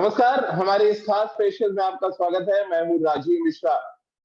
नमस्कार, हमारे इस खास स्पेशल में आपका स्वागत है। मैं हूँ राजीव मिश्रा।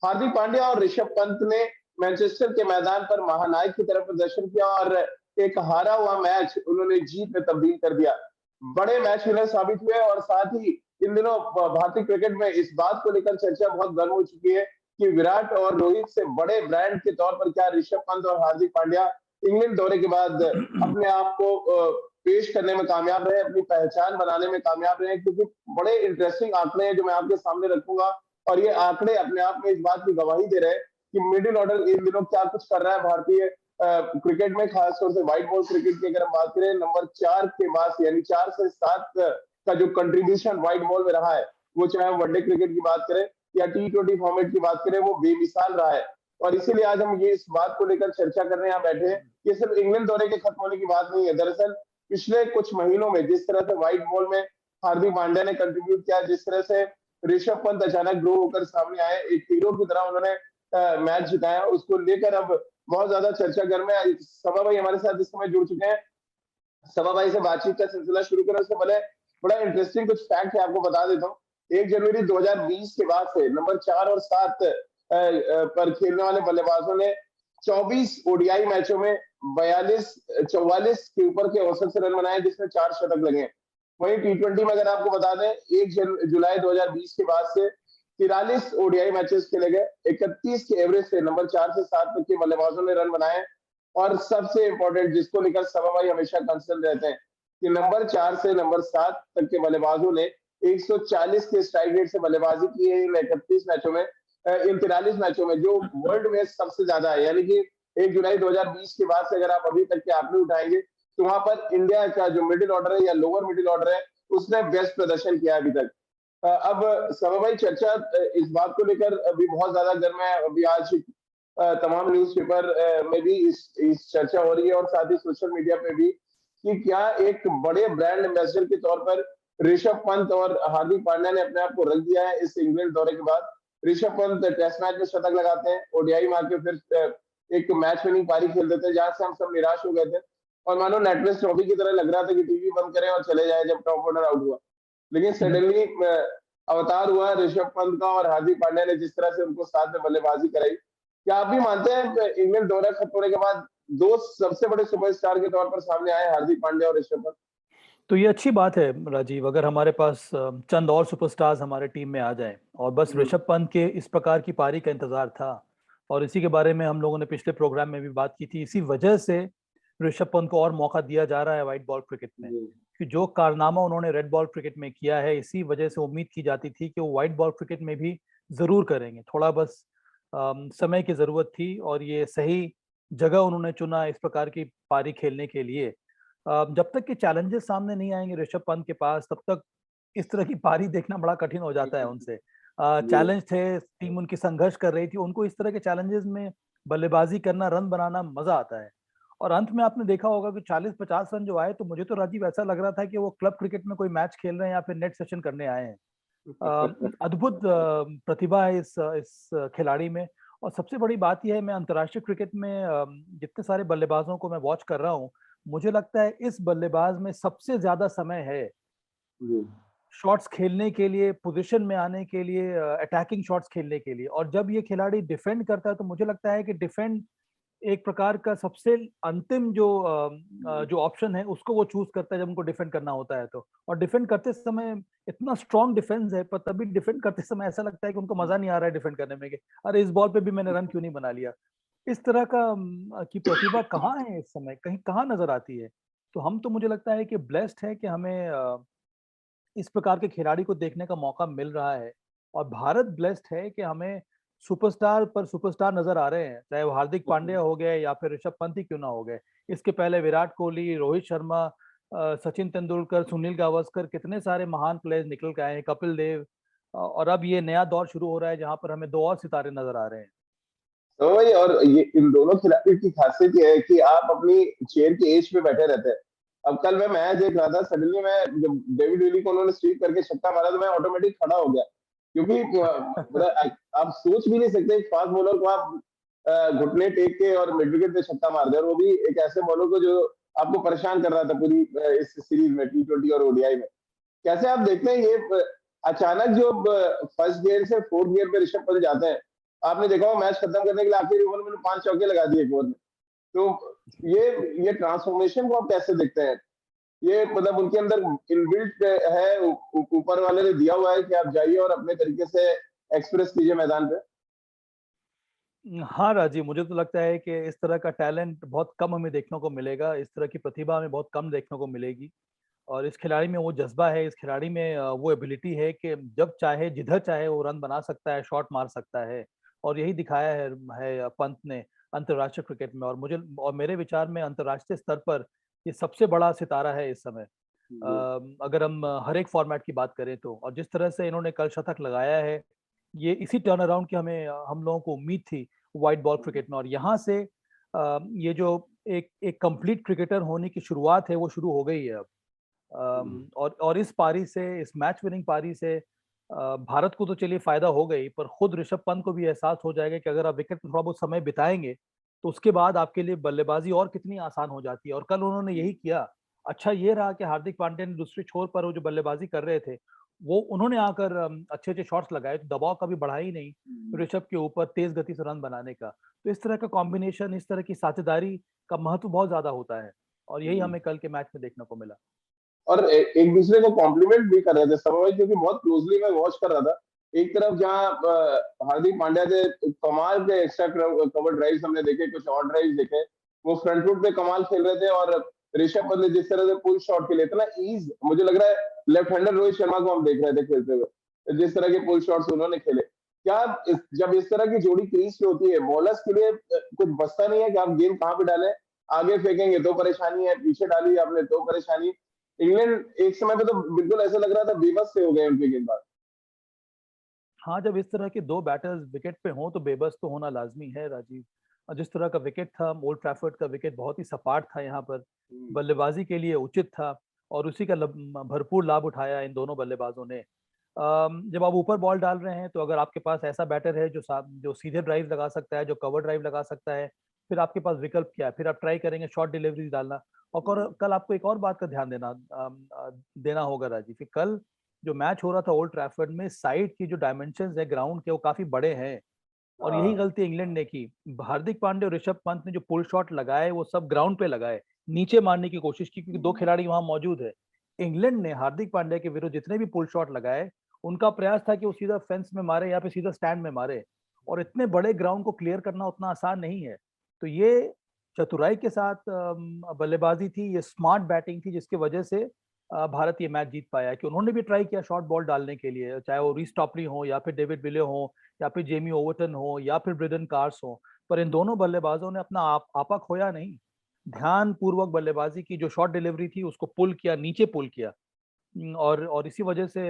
हार्दिक पांड्या और ऋषभ पंत ने मैनचेस्टर के मैदान पर महानायक की तरह प्रदर्शन किया और एक हारा हुआ मैच उन्होंने जीत में तब्दील कर दिया। बड़े मैच विनर साबित हुए और साथ ही इन दिनों भारतीय क्रिकेट में इस बात को लेकर चर्चा बहुत गर्म हो चुकी है कि विराट और रोहित से बड़े ब्रांड के तौर पर क्या ऋषभ पंत और हार्दिक पांड्या इंग्लैंड दौरे के बाद अपने आप को पेश करने में कामयाब रहे, अपनी पहचान बनाने में कामयाब रहे, क्योंकि बड़े इंटरेस्टिंग आंकड़े हैं जो मैं आपके सामने रखूंगा। और ये आंकड़े अपने आप में इस बात की गवाही दे रहे हैं कि मिडिल ऑर्डर इन दिनों क्या कुछ कर रहा है भारतीय क्रिकेट में, खासतौर से व्हाइट बॉल क्रिकेट की अगर हम बात करें, नंबर 4 के बाद यानी 4 से 7 का जो कंट्रीब्यूशन व्हाइट बॉल में रहा है, वो चाहे हम वनडे क्रिकेट की बात करें या T20 फॉर्मेट की बात करें, वो बेमिसाल रहा है। और इसीलिए आज हम ये इस बात को लेकर चर्चा करने यहाँ बैठे हैं कि सिर्फ इंग्लैंड दौरे के खत्म होने की बात नहीं है। दरअसल पिछले कुछ महीनों में जिस तरह से व्हाइट बॉल में हार्दिक पांड्या ने कंट्रीब्यूट किया, जिस तरह से ऋषभ पंत अचानक ग्रो होकर सामने आए, एक हीरो की तरह उन्होंने मैच जिताया, उसको लेकर अब बहुत ज्यादा चर्चा गर्म है। सभा भाई हमारे साथ इस समय जुड़ चुके हैं। सभा भाई से बातचीत का सिलसिला शुरू करें उससे पहले बड़ा इंटरेस्टिंग कुछ फैक्ट है, आपको बता देता हूँ। 1 जनवरी 2020 के बाद से नंबर 4 और 7 पर खेलने वाले बल्लेबाजों ने 24 ओडीआई मैचों में 44 के ऊपर के औसत से रन बनाए, जिसमें 4 शतक लगे। वहीं T20 में अगर आपको बता दें, 1 जुलाई 2020 के बाद से 43 ओडीआई मैचेस खेले गए, 31 के एवरेज से नंबर 4 से 7 तक के बल्लेबाजों ने रन बनाए। और सबसे इंपॉर्टेंट, जिसको लेकर सभा भाई हमेशा कंसर्न रहते हैं, कि नंबर 4 से नंबर 7 तक के बल्लेबाजों ने 140 के स्ट्राइक रेट से बल्लेबाजी की है इन 31 मैचों में, इन 43 मैचों में, जो वर्ल्ड में सबसे ज्यादा है। यानी कि 1 जुलाई 2020 के बाद से अगर आप अभी तक के आंकड़े उठाएंगे तो वहां पर इंडिया का जो मिडिल ऑर्डर है या लोअर मिडिल ऑर्डर है, उसने बेस्ट प्रदर्शन किया अभी तक। अब सभा भाई, चर्चा इस बात को लेकर अभी बहुत ज्यादा गर्म है। अभी आज तमाम न्यूज़पेपर में भी इस चर्चा हो रही है और साथ ही सोशल मीडिया पे भी, कि क्या एक बड़े ब्रांड एम्बेसडर के तौर पर ऋषभ पंत और हार्दिक पांड्या ने अपने आप को रख दिया है इस इंग्लैंड दौरे के बाद। ऋषभ पंत टेस्ट मैच में शतक लगाते हैं, ओडीआई मार के फिर एक मैच विनिंग पारी खेल देते हैं, जहां से हम सब निराश हो गए थे और मानो नेटफ्लिक्स ट्रॉफी की तरह लग रहा था कि टीवी बंद करें और चले जाए जब टॉप ऑर्डर आउट हुआ। लेकिन सडनली अवतार हुआ ऋषभ पंत का और हार्दिक पांड्या ने जिस तरह से उनको साथ में बल्लेबाजी कराई। क्या आप भी मानते हैं इंग्लैंड दौरा खत्म होने के बाद दो सबसे बड़े सुपरस्टार के तौर पर सामने आए हार्दिक पांड्या और ऋषभ पंत? तो ये अच्छी बात है राजीव, अगर हमारे पास चंद और सुपरस्टार्स हमारे टीम में आ जाएं। और बस ऋषभ पंत के इस प्रकार की पारी का इंतजार था और इसी के बारे में हम लोगों ने पिछले प्रोग्राम में भी बात की थी। इसी वजह से ऋषभ पंत को और मौका दिया जा रहा है व्हाइट बॉल क्रिकेट में, कि जो कारनामा उन्होंने रेड बॉल क्रिकेट में किया है, इसी वजह से उम्मीद की जाती थी कि वो व्हाइट बॉल क्रिकेट में भी जरूर करेंगे। थोड़ा बस समय की जरूरत थी और ये सही जगह उन्होंने चुना इस प्रकार की पारी खेलने के लिए। जब तक कि चैलेंजेस सामने नहीं आएंगे ऋषभ पंत के पास, तब तक इस तरह की पारी देखना बड़ा कठिन हो जाता है उनसे। चैलेंज थे, टीम उनकी संघर्ष कर रही थी, उनको इस तरह के चैलेंजेस में बल्लेबाजी करना, रन बनाना मजा आता है। और अंत में आपने देखा होगा कि 40-50 रन जो आए, तो मुझे तो राजीव ऐसा लग रहा था कि वो क्लब क्रिकेट में कोई मैच खेल रहे हैं या फिर नेट सेशन करने आए हैं। अद्भुत प्रतिभा है इस खिलाड़ी में। और सबसे बड़ी बात यह है, मैं अंतर्राष्ट्रीय क्रिकेट में जितने सारे बल्लेबाजों को मैं वॉच कर रहा हूँ, मुझे लगता है इस बल्लेबाज में सबसे ज्यादा समय है शॉट्स खेलने के लिए, पोजीशन में आने के लिए, अटैकिंग शॉट्स खेलने के लिए। और जब ये खिलाड़ी डिफेंड करता है तो मुझे लगता है कि डिफेंड एक प्रकार का सबसे अंतिम जो ऑप्शन है उसको वो चूज करता है जब उनको डिफेंड करना होता है। तो और डिफेंड करते समय इतना स्ट्रॉन्ग डिफेंस है, पर तभी डिफेंड करते समय ऐसा लगता है कि उनको मजा नहीं आ रहा है डिफेंड करने में, कि अरे इस बॉल पे भी मैंने रन क्यों नहीं बना लिया। इस तरह का की प्रतिभा कहाँ है इस समय, कहीं कहाँ नजर आती है। तो हम तो मुझे लगता है कि ब्लेस्ड है कि हमें इस प्रकार के खिलाड़ी को देखने का मौका मिल रहा है। और भारत ब्लेस्ड है कि हमें सुपरस्टार पर सुपरस्टार नजर आ रहे हैं, चाहे वो हार्दिक पांड्या हो गए या फिर ऋषभ पंत ही क्यों ना हो गए। इसके पहले विराट कोहली, रोहित शर्मा, सचिन तेंदुलकर, सुनील गावस्कर, कितने सारे महान प्लेयर्स निकल के आए हैं, कपिल देव। और अब ये नया दौर शुरू हो रहा है जहां पर हमें दो और सितारे नजर आ रहे हैं। तो वही, और ये इन दोनों खिलाड़ियों की खासियत ये है कि आप अपनी चेयर के एज पे बैठे रहते हैं। अब कल मैं मैच देख रहा था, सडनली मैं जब डेविड विली को उन्होंने स्वीप करके छक्का मारा तो मैं ऑटोमेटिक खड़ा हो गया, क्योंकि आप सोच भी नहीं सकते एक फास्ट बॉलर को आप घुटने टेक के और मिड विकेट पे छक्का मार दे, और वो भी एक ऐसे बॉलर को जो आपको परेशान कर रहा था पूरी इस सीरीज में, T20 और ओडीआई में। कैसे आप देखते हैं ये अचानक जो फर्स्ट गियर से फोर्थ गियर पे ऋषभ पंत जाते हैं, आपने देखा होगा मैच खत्म करने के लिए आखिरी ओवर में 5 चौके लगा दिए एक ओवर में। तो ये ये ट्रांसफॉर्मेशन को आप कैसे देखते हैं? ये मतलब उनके अंदर इनबिल्ट है, ऊपर वाले ने दिया हुआ है कि आप जाइए और अपने तरीके से एक्सप्रेस कीजिए मैदान पे। हाँ राजीव, मुझे तो लगता है कि इस तरह का टैलेंट बहुत कम हमें देखने को मिलेगा, इस तरह की प्रतिभा हमें बहुत कम देखने को मिलेगी। और इस खिलाड़ी में वो जज्बा है, इस खिलाड़ी में वो एबिलिटी है कि जब चाहे जिधर चाहे वो रन बना सकता है, शॉट मार सकता है। और यही दिखाया है पंत ने अंतर्राष्ट्रीय क्रिकेट में। और मेरे विचार में अंतर्राष्ट्रीय स्तर पर ये सबसे बड़ा सितारा है इस समय। जी। अगर हम हर एक फॉर्मेट की बात करें तो, और जिस तरह से इन्होंने कल शतक लगाया है, ये इसी टर्न अराउंड की हम लोगों को उम्मीद थी वाइट बॉल क्रिकेट में। और यहाँ से ये जो एक कंप्लीट क्रिकेटर होने की शुरुआत है वो शुरू हो गई है अब। और इस पारी से, इस मैच विनिंग पारी से भारत को तो चलिए फायदा हो गई, पर खुद ऋषभ पंत को भी एहसास हो जाएगा कि अगर आप विकेट पर थोड़ा बहुत समय बिताएंगे तो उसके बाद आपके लिए बल्लेबाजी और कितनी आसान हो जाती है। और कल उन्होंने यही किया। अच्छा ये रहा कि हार्दिक पांड्या ने दूसरे छोर पर वो जो बल्लेबाजी कर रहे थे, वो उन्होंने आकर अच्छे अच्छे शॉट्स लगाए, तो दबाव कभी बढ़ा ही नहीं ऋषभ के ऊपर तेज गति से रन बनाने का। तो इस तरह का कॉम्बिनेशन, इस तरह की साझेदारी का महत्व बहुत ज्यादा होता है, और यही हमें कल के मैच में देखने को मिला। और एक दूसरे को कॉम्प्लीमेंट भी कर रहे थे सब भाई, क्योंकि बहुत क्लोजली मैं वॉच कर रहा था। एक तरफ जहाँ हार्दिक पांड्या के कमाल के एक्स्ट्रा कवर ड्राइव्स हमने देखे, कुछ और ड्राइव्स देखे, वो फ्रंट फुट पे कमाल खेल रहे थे। और ऋषभ पंत ने जिस तरह से पुल शॉट खेले, इतना ईज, मुझे लग रहा है लेफ्ट हैंडर रोहित शर्मा को हम देख रहे थे खेलते हुए, जिस तरह के पुल शॉट्स उन्होंने खेले। क्या जब इस तरह की जोड़ी क्रीज पे होती है, बॉलर्स के लिए कुछ बचता नहीं है कि आप गेंद कहाँ पे डालें। आगे फेंकेंगे तो परेशानी है, पीछे डाली आपने तो परेशानी। इंग्लैंड एक समय पे तो बिल्कुल ऐसा लग रहा था बेबस से हो गए उनके गेंदबाज। हाँ, जब इस तरह के दो बैटर्स विकेट पे हों तो बेबस तो होना लाजमी है राजीव। और जिस तरह का विकेट था, ओल्ड ट्रैफर्ड का विकेट बहुत ही सपाट था यहाँ पर, बल्लेबाजी के लिए उचित था, और उसी का भरपूर लाभ उठाया इन दोनों बल्लेबाजों ने। जब आप ऊपर बॉल डाल रहे हैं तो अगर आपके पास ऐसा बैटर है जो सीधे ड्राइव लगा सकता है, जो कवर ड्राइव लगा सकता है, फिर आपके पास विकल्प क्या है? फिर आप ट्राई करेंगे शॉर्ट डिलीवरी डालना। और कल आपको एक और बात का ध्यान देना होगा राजीव, कि कल जो मैच हो रहा था ओल्ड ट्रैफर्ड में, साइड की जो डायमेंशंस है ग्राउंड के, वो काफी बड़े हैं। और यही हाँ। गलती इंग्लैंड ने की। हार्दिक पांड्या और ऋषभ पंत ने जो पुल शॉट लगाए वो सब ग्राउंड पे लगाए, नीचे मारने की कोशिश की, क्योंकि दो खिलाड़ी वहां मौजूद है। इंग्लैंड ने हार्दिक पांड्या के विरुद्ध जितने भी पुल शॉट लगाए, उनका प्रयास था कि वो सीधा फेंस में मारे या फिर सीधा स्टैंड में मारे। और इतने बड़े ग्राउंड को क्लियर करना उतना आसान नहीं है। तो ये चतुराई के साथ बल्लेबाजी थी, ये स्मार्ट बैटिंग थी, जिसकी वजह से भारत ये मैच जीत पाया है। कि उन्होंने भी ट्राई किया शॉर्ट बॉल डालने के लिए, चाहे वो रीस टॉपली हो या फिर डेविड विले हो या फिर जेमी ओवरटन हो या फिर ब्रेडन कार्स हो, पर इन दोनों बल्लेबाजों ने अपना आपा खोया नहीं। ध्यान पूर्वक बल्लेबाजी की, जो शॉट डिलीवरी थी उसको पुल किया, नीचे पुल किया। और इसी वजह से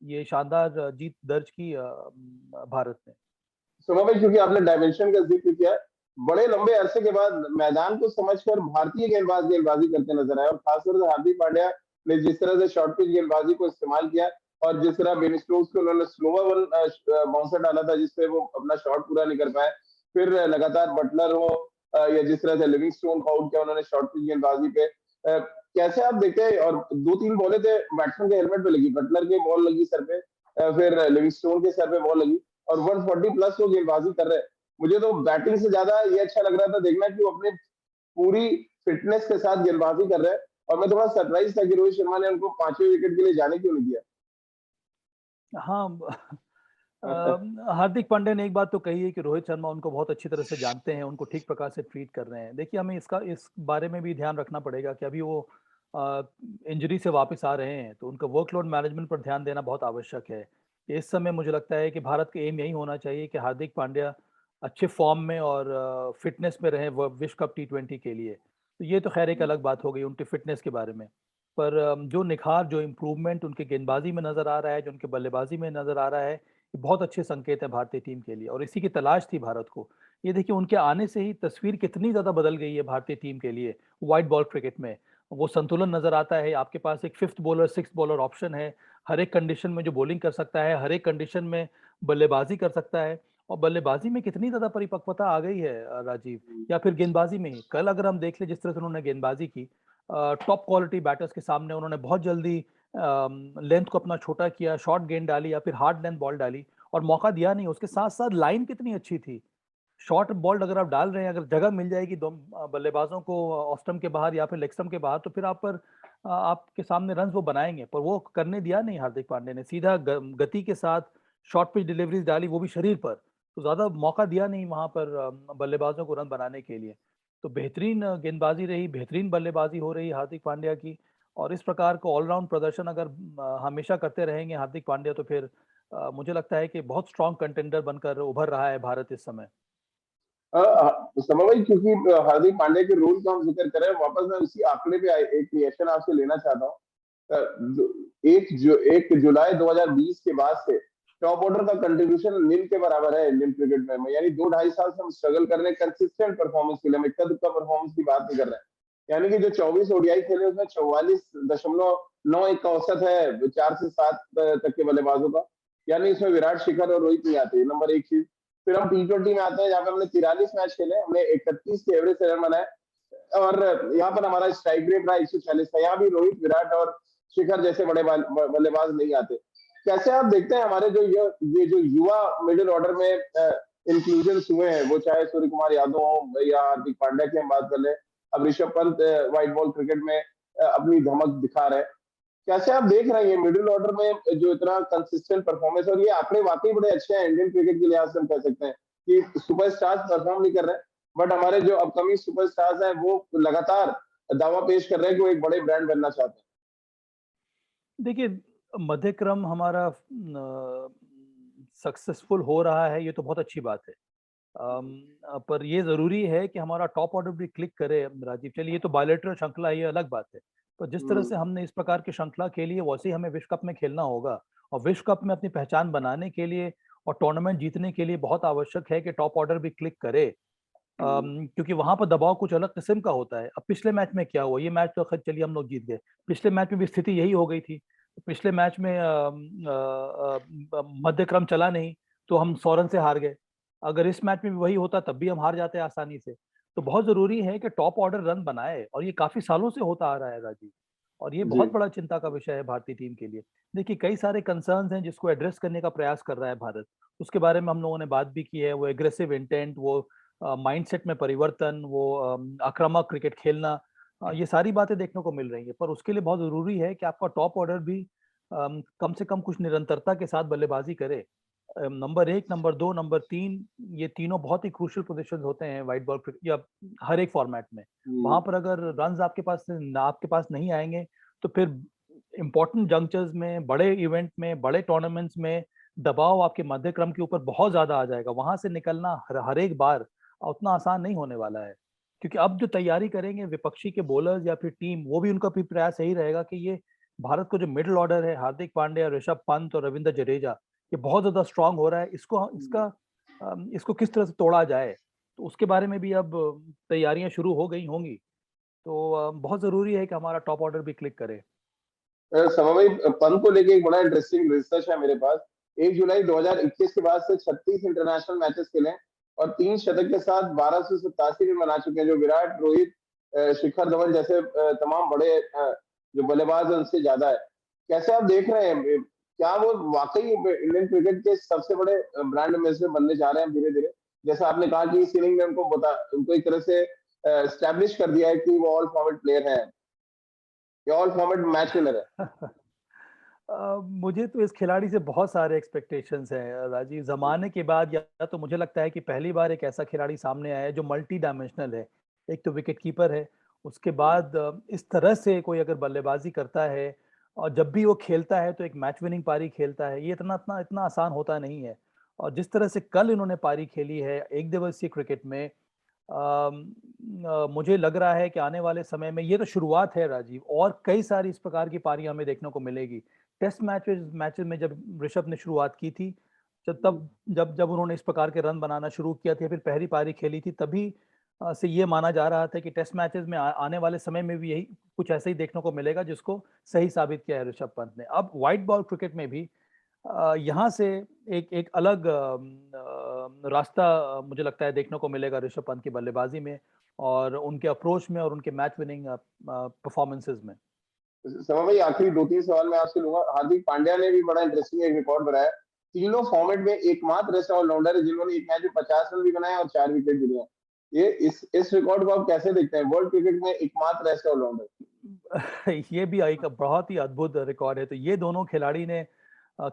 ये शानदार जीत दर्ज की भारत ने। सुमा भाई, क्योंकि आपने डायमेंशन का जिक्र किया, बड़े लंबे अरसे के बाद मैदान को समझकर भारतीय गेंदबाज गेंदबाजी करते नजर आए, और खासतौर से हार्दिक पांड्या ने जिस तरह से शॉर्ट पिच गेंदबाजी को इस्तेमाल किया, और जिस तरह बेन स्टोक्स को उन्होंने स्लोवर बाउंसर डाला था जिससे वो अपना शॉट पूरा नहीं कर पाए। फिर लगातार बटलर हो या जिस तरह से लिविंगस्टोन को आउट किया उन्होंने शॉर्ट पिच गेंदबाजी पे। कैसे आप देखते हैं? और दो तीन बॉलें थे बैट्समैन के हेलमेट पे लगी, बटलर के बॉल लगी सर पे, फिर लिविंगस्टोन के सर पे बॉल लगी, और 140 प्लस वो गेंदबाजी कर रहे हैं। मुझे तो बैटिंग से ज्यादा ये अच्छा लग रहा था देखना कि वो अपने पूरी फिटनेस के साथ गेंदबाजी कर रहे हैं। और मैं थोड़ा सरप्राइज था कि रोहित शर्मा ने उनको 5वें विकेट के लिए जाने क्यों नहीं दिया। हाँ। हार्दिक पांड्या ने एक बात तो कही है कि रोहित शर्मा उनको बहुत अच्छी तरह से जानते हैं, उनको ठीक प्रकार से ट्रीट कर रहे हैं। देखिए, हमें इस बारे में भी ध्यान रखना पड़ेगा कि अभी वो इंजरी से वापस आ रहे हैं, तो उनका वर्कलोड मैनेजमेंट पर ध्यान देना बहुत आवश्यक है। इस समय मुझे लगता है कि भारत का एम यही होना चाहिए कि हार्दिक पांड्या अच्छे फॉर्म में और फिटनेस में रहे विश्व कप T20 के लिए। तो ये तो खैर एक अलग बात हो गई उनके फिटनेस के बारे में। पर जो निखार, जो इम्प्रूवमेंट उनके गेंदबाजी में नजर आ रहा है, जो उनके बल्लेबाजी में नजर आ रहा है, ये बहुत अच्छे संकेत है भारतीय टीम के लिए, और इसी की तलाश थी भारत को। ये देखिए, उनके आने से ही तस्वीर कितनी ज्यादा बदल गई है भारतीय टीम के लिए व्हाइट बॉल क्रिकेट में। वो संतुलन नजर आता है, आपके पास एक fifth bowler, six bowler option है, हर एक कंडीशन में जो बॉलिंग कर सकता है, हर एक कंडीशन में बल्लेबाजी कर सकता है। और बल्लेबाजी में कितनी ज्यादा परिपक्वता आ गई है राजीव। या फिर गेंदबाजी में ही कल अगर हम देख ले, जिस तरह से उन्होंने गेंदबाजी की, टॉप क्वालिटी बैटर्स के सामने उन्होंने बहुत जल्दी लेंथ को अपना छोटा किया, शॉर्ट गेंद डाली या फिर हार्ड लेंथ बॉल डाली और मौका दिया नहीं। उसके साथ-साथ लाइन कितनी अच्छी थी। शॉर्ट बॉल अगर आप डाल रहे हैं, अगर जगह मिल जाएगी दो बल्लेबाजों को ऑफ स्टंप के बाहर या फिर लेग स्टंप के बाहर, तो फिर आप पर आपके सामने रन्स वो बनाएँगे, पर वो करने दिया नहीं हार्दिक पांड्या ने। सीधा गति के साथ शॉर्ट पिच डिलीवरीज़ डाली, वो भी शरीर पर, तो ज़्यादा मौका दिया नहीं वहाँ पर बल्लेबाजों को रन बनाने के लिए। तो बेहतरीन गेंदबाज़ी रही, बेहतरीन बल्लेबाज़ी हो रही है हार्दिक पांड्या की और इस प्रकार का ऑल-राउंड प्रदर्शन अगर हमेशा करते रहेंगे हार्दिक पांड्या, तो फिर मुझे लगता है कि बहुत स्ट्रॉन्ग कंटेंडर बनकर उभर रहा है भारत इस समय। समय भाई, क्योंकि हार्दिक पांड्या के रोल का हम जिक्र कर रहे हैं, वापस मैं उसी आंकड़े पे एक रिएक्शन आपसे लेना चाहता हूँ। एक जुलाई 2020 के बाद से टॉप ऑर्डर का कंट्रीब्यूशन नील के बराबर है इंडियन क्रिकेट में, यानी 2 ढाई साल से हम स्ट्रगल कर रहे हैं कंसिस्टेंट परफॉर्मेंस के लिए। हम इक्का दुक्का परफॉर्मेंस की बात नहीं कर रहे हैं। यानी कि जो 24 ओडीआई खेले उसमें 44.91 का औसत है 4 से 7 तक के बल्लेबाजों का। यानी इसमें विराट, शिखर और रोहित नहीं आते, नंबर एक चीज। फिर हम टी20 में आते हैं, जहाँ पे हमने 43 मैच खेले, हमने 31 के एवरेज से रन बनाए और यहाँ पर हमारा स्ट्राइक रेट रहा 140 का। यहाँ भी रोहित, विराट और शिखर जैसे बड़े बल्लेबाज नहीं आते। कैसे आप देखते हैं हमारे जो ये जो युवा मिडिल ऑर्डर में इंक्लूजन हुए हैं, वो चाहे सूर्य कुमार यादव हो या हार्दिक पांड्या की हम बात कर ले, अब Rishabh Pant white ball cricket में अपनी धमक दिखा रहे हैं। कैसे आप देख रहे हैं ये मिडिल ऑर्डर में जो इतना कंसिस्टेंट परफॉर्मेंस, और ये आंकड़े वाकई बड़े अच्छे हैं इंडियन क्रिकेट के लिहाज से, हम कह सकते हैं कि सुपरस्टार्स परफॉर्म नहीं कर रहे हैं, बट हमारे जो अपकमिंग सुपरस्टार्स हैं वो लगातार दावा पेश कर रहे हैं कि वो एक बड़े ब्रांड बनना चाहते हैं। देखिए, मध्य क्रम हमारा सक्सेसफुल हो रहा है, ये तो बहुत अच्छी बात है। पर ये ज़रूरी है कि हमारा टॉप ऑर्डर भी क्लिक करे राजीव। चलिए, ये तो बायलैटरल श्रृंखला है, ये अलग बात है। पर जिस तरह से हम्म। हमने इस प्रकार की श्रृंखला खेली है, वैसे ही हमें विश्व कप में खेलना होगा और विश्व कप में अपनी पहचान बनाने के लिए और टूर्नामेंट जीतने के लिए बहुत आवश्यक है कि टॉप ऑर्डर भी क्लिक करे। क्योंकि वहाँ पर दबाव कुछ अलग किस्म का होता है। अब पिछले मैच में क्या हुआ? ये मैच तो खैर चलिए हम लोग जीत गए। पिछले मैच में भी स्थिति यही हो गई थी। पिछले मैच में मध्य क्रम चला नहीं, तो हम 100 रन से हार गए। अगर इस मैच में भी वही होता तब भी हम हार जाते आसानी से। तो बहुत ज़रूरी है कि टॉप ऑर्डर रन बनाए और ये काफ़ी सालों से होता आ रहा है राजीव। और ये जी। बहुत बड़ा चिंता का विषय है भारतीय टीम के लिए। देखिए, कई सारे कंसर्न्स हैं जिसको एड्रेस करने का प्रयास कर रहा है भारत। उसके बारे में हम लोगों ने बात भी की है। वो एग्रेसिव इंटेंट, वो माइंडसेट में परिवर्तन, वो आक्रामक क्रिकेट खेलना, ये सारी बातें देखने को मिल रही हैं। पर उसके लिए बहुत ज़रूरी है कि आपका टॉप ऑर्डर भी कम से कम कुछ निरंतरता के साथ बल्लेबाज़ी करे। नंबर 1, नंबर 2, नंबर 3, ये तीनों बहुत ही क्रूशियल पोज़ीशंस होते हैं व्हाइट बॉल क्रिकेट या हर एक फ़ॉर्मेट में। वहाँ पर अगर रन्स आपके पास नहीं आएँगे, तो फिर इम्पोर्टेंट जंक्चर्स में, बड़े इवेंट में, बड़े टूर्नामेंट्स में दबाव आपके मध्य क्रम के ऊपर बहुत ज़्यादा आ जाएगा। वहाँ से निकलना हर एक बार उतना आसान नहीं होने वाला है। क्योंकि अब जो तैयारी करेंगे विपक्षी के बॉलर्स या फिर टीम, वो भी उनका भी प्रयास यही रहेगा कि ये भारत का जो मिडल ऑर्डर है, हार्दिक पांड्या, ऋषभ पंत और रवींद्र जडेजा, ये बहुत ज़्यादा स्ट्रॉन्ग हो रहा है। इसको किस तरह से तोड़ा जाए, तो उसके बारे में भी अब तैयारियाँ शुरू हो गई होंगी। तो बहुत ज़रूरी है कि हमारा टॉप ऑर्डर भी क्लिक करे। समय भाई, पंत को लेके एक बड़ा इंटरेस्टिंग रिसर्च है मेरे पास। 1 जुलाई 2021 के बाद से 36 इंटरनेशनल मैचेस खेले और 3 शतक के साथ 1287 रन बना चुके हैं, जो विराट, रोहित, शिखर धवन जैसे तमाम बड़े जो बल्लेबाज हैं उनसे ज्यादा है। कैसे आप देख रहे हैं, क्या वो वाकई इंडियन क्रिकेट के सबसे बड़े ब्रांड में से बनने जा रहे हैं धीरे धीरे? जैसा आपने कहा कि इस इनिंग में उनको एक तरह से स्टैब्लिश कर दिया है कि वो ऑल फॉर्मेट प्लेयर है या ऑल फॉर्मेट मैच विनर है। मुझे तो इस खिलाड़ी से बहुत सारे एक्सपेक्टेशंस हैं राजीव। ज़माने के बाद या तो मुझे लगता है कि पहली बार एक ऐसा खिलाड़ी सामने आया है जो मल्टी डायमेंशनल है। एक तो विकेट कीपर है, उसके बाद इस तरह से कोई अगर बल्लेबाज़ी करता है और जब भी वो खेलता है तो एक मैच विनिंग पारी खेलता है। ये इतना इतना इतना आसान होता नहीं है। और जिस तरह से कल इन्होंने पारी खेली है एक दिवसीय क्रिकेट में, मुझे लग रहा है कि आने वाले समय में ये तो शुरुआत है राजीव, और कई सारी इस प्रकार की पारियां हमें देखने को मिलेगी। टेस्ट मैचेस में जब ऋषभ ने शुरुआत की थी, जब तब जब जब उन्होंने इस प्रकार के रन बनाना शुरू किया था, फिर पहली पारी खेली थी, तभी से ये माना जा रहा था कि टेस्ट मैचेस में आने वाले समय में भी यही कुछ ऐसे ही देखने को मिलेगा, जिसको सही साबित किया है ऋषभ पंत ने। अब व्हाइट बॉल क्रिकेट में भी यहाँ से एक एक अलग रास्ता मुझे लगता है देखने को मिलेगा ऋषभ पंत की बल्लेबाजी में और उनके अप्रोच में और उनके मैच विनिंग परफॉर्मेंसेस में। समा भाई आखिरी 2-3 सवाल मैं आपसे लूँगा। हार्दिक पांड्या ने भी बड़ा इंटरेस्टिंग एक रिकॉर्ड बनाया। तीनों फॉर्मेट में एकमात्र ऐसा ऑलराउंडर है जिन्होंने एक मैच में 50 रन भी बनाए और 4 विकेट भी लिए। ये इस रिकॉर्ड को आप कैसे देखते हैं? वर्ल्ड क्रिकेट में एकमात्र ऐसे ऑलराउंडर। ये भी एक बहुत ही अद्भुत रिकॉर्ड है। तो ये दोनों खिलाड़ी ने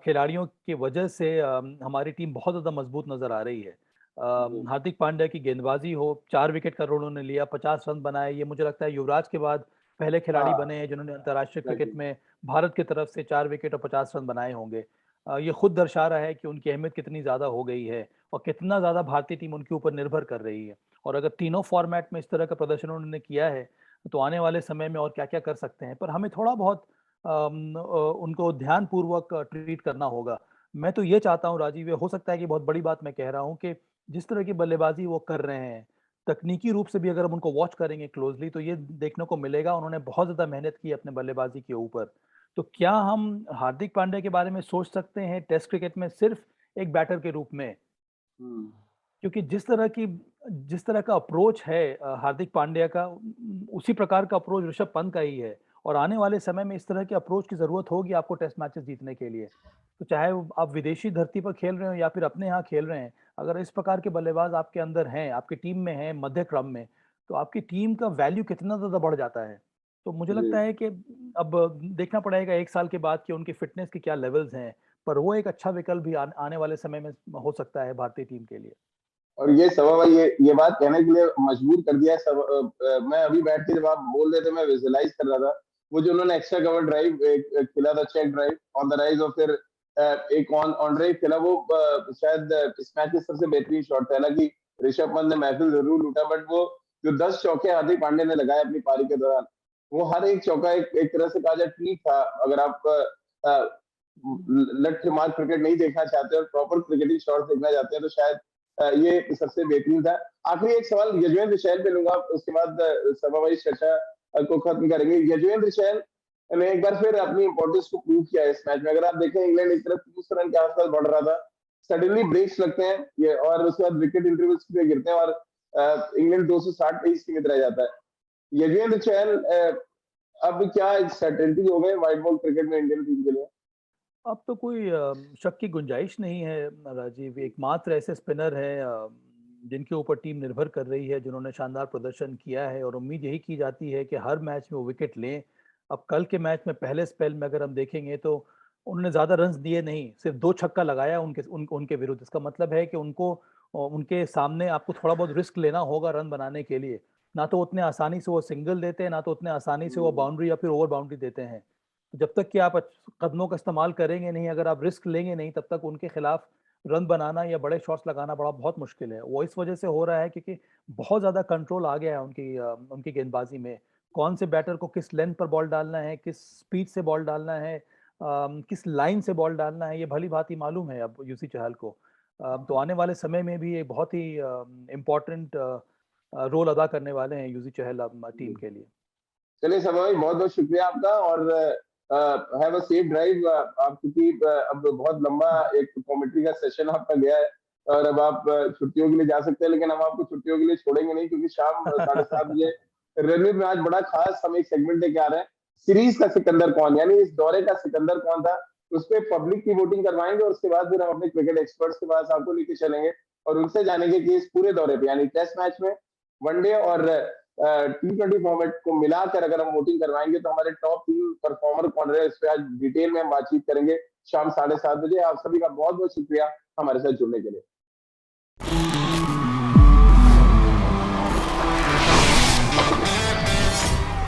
खिलाड़ियों की वजह से हमारी टीम बहुत ज़्यादा मजबूत नज़र आ रही है। जी, हार्दिक पांड्या की गेंदबाजी हो, 4 विकेट का उन्होंने लिया, 50 रन बनाए। ये मुझे लगता है युवराज के बाद पहले खिलाड़ी हाँ, बने हैं जिन्होंने अंतर्राष्ट्रीय क्रिकेट एग्ज़ैक्टली। में भारत की तरफ से 4 विकेट और 50 रन बनाए होंगे। ये खुद दर्शा रहा है कि उनकी अहमियत कितनी ज़्यादा हो गई है और कितना ज़्यादा भारतीय टीम उनके ऊपर निर्भर कर रही है। और अगर तीनों फॉर्मेट में इस तरह का प्रदर्शन उन्होंने किया है, तो आने वाले समय में और क्या-क्या कर सकते हैं। पर हमें थोड़ा बहुत उनको ध्यानपूर्वक ट्रीट करना होगा। मैं तो ये चाहता हूँ राजीव, ये हो सकता है कि बहुत बड़ी बात मैं कह रहा हूँ कि जिस तरह की बल्लेबाज़ी वो कर रहे हैं, तकनीकी रूप से भी अगर हम उनको वॉच करेंगे क्लोज़ली तो ये देखने को मिलेगा उन्होंने बहुत ज़्यादा मेहनत की है अपने बल्लेबाज़ी के ऊपर। तो क्या हम हार्दिक पांड्या के बारे में सोच सकते हैं टेस्ट क्रिकेट में सिर्फ़ एक बैटर के रूप में? हुँ, क्योंकि जिस तरह का अप्रोच है हार्दिक पांड्या का उसी प्रकार का अप्रोच ऋषभ पंत का ही है और आने वाले समय में इस तरह के अप्रोच की ज़रूरत होगी आपको टेस्ट मैचेस जीतने के लिए। तो चाहे वो आप विदेशी धरती पर खेल रहे हो या फिर अपने यहाँ खेल रहे हैं, अगर इस प्रकार के बल्लेबाज आपके अंदर हैं, आपकी टीम में हैं मध्य क्रम में, तो आपकी टीम का वैल्यू कितना ज़्यादा बढ़ जाता है। तो मुझे लगता जी। है कि अब देखना पड़ेगा 1 साल के बाद कि उनकी फ़िटनेस के क्या लेवल्स हैं, पर वो एक अच्छा विकल्प भी आने वाले समय में हो सकता है भारतीय टीम के लिए। और ये सवा भाई ये बात कहने के लिए मजबूर कर दिया है मैं अभी बैठ के जब आप बोल रहे थे मैं विजुअलाइज कर रहा था वो जो उन्होंने एक्स्ट्रा कवर ड्राइव एक खेला था check drive on the rise और फिर एक ऑन ड्राइव खेला वो शायद इस मैच के सबसे बेहतरीन शॉट था हालांकि ऋषभ पंत ने महफिल जरूर लूटा बट वो जो 10 चौके हार्दिक पांड्या ने लगाए अपनी पारी के दौरान वो हर एक चौका एक तरह से कहा जाए ट्रीट था अगर आप लठ मार क्रिकेट नहीं देखना चाहते और प्रॉपर क्रिकेटिंग शॉट देखना चाहते हैं तो शायद ये सबसे बेहतरीन था। आखिरी एक सवाल यजुवेंद्र चहल पे लूँगा, उसके बाद सभा वाइज चर्चा को खत्म करेंगे। यजुवेंद्र चहल ने एक बार फिर अपनी इम्पोर्टेंस को प्रूव किया है इस मैच में। अगर आप देखें इंग्लैंड एक तरफ 30 रन के आसपास बढ़ रहा था, सडनली ब्रेक्स लगते हैं ये और उसके बाद विकेट इंटरवल्स पे गिरते हैं और इंग्लैंड 260 पे ही सीमित रह जाता है। यजुवेंद्र चहल अब क्या सर्टेनिटी हो गए व्हाइट बॉल क्रिकेट में इंडियन टीम के लिए? अब तो कोई शक की गुंजाइश नहीं है राजीव, एकमात्र ऐसे स्पिनर हैं जिनके ऊपर टीम निर्भर कर रही है, जिन्होंने शानदार प्रदर्शन किया है और उम्मीद यही की जाती है कि हर मैच में वो विकेट लें। अब कल के मैच में पहले स्पेल में अगर हम देखेंगे तो उन्होंने ज़्यादा रन्स दिए नहीं, सिर्फ 2 छक्का लगाया उनके विरुद्ध। इसका मतलब है कि उनको उनके सामने आपको थोड़ा बहुत रिस्क लेना होगा रन बनाने के लिए। ना तो उतने आसानी से वो सिंगल देते हैं, ना तो उतने आसानी से वो हुँ, बाउंड्री या फिर ओवर बाउंड्री देते हैं। जब तक कि आप कदमों का इस्तेमाल करेंगे नहीं, अगर आप रिस्क लेंगे नहीं, तब तक उनके खिलाफ रन बनाना या बड़े शॉट्स लगाना बहुत मुश्किल है। वो इस वजह से हो रहा है क्योंकि बहुत ज़्यादा कंट्रोल आ गया है उनकी गेंदबाजी में। कौन से बैटर को किस लेंथ पर बॉल डालना है, किस स्पीड से बॉल डालना है, किस लाइन से बॉल डालना है, ये भली-भाँति मालूम है अब यूसी चहल को। तो आने वाले समय में भी ये बहुत ही इम्पोर्टेंट रोल अदा करने वाले हैं यूसी चहल अब टीम जी। के लिए। चलिए सभा भाई बहुत-बहुत शुक्रिया आपका और हैव अ सेफ ड्राइव आप क्योंकि अब बहुत लंबा एक कमेंट्री का सेशन आपका गया है और अब आप छुट्टियों के लिए जा सकते हैं लेकिन हम आपको छुट्टियों के लिए छोड़ेंगे नहीं क्योंकि शाम 7:30 बजे रेलवे में आज बड़ा खास हम एक सेगमेंट लेके आ रहे हैं सीरीज का सिकंदर कौन यानी इस दौरे का सिकंदर कौन था उस पे पब्लिक की वोटिंग करवाएंगे और उसके बाद फिर हम अपने क्रिकेट एक्सपर्ट्स के पास आपको लेके चलेंगे और उनसे जानेंगे कि इस पूरे दौरे पे यानी टेस्ट मैच में वनडे और T20 फॉर्मेट को मिलाकर अगर हम वोटिंग करवाएंगे तो हमारे टॉप 3 परफॉर्मर कौन रहे इस पे आज डिटेल में हम बातचीत करेंगे शाम 7:30 बजे। आप सभी का बहुत-बहुत शुक्रिया हमारे साथ जुड़ने के लिए।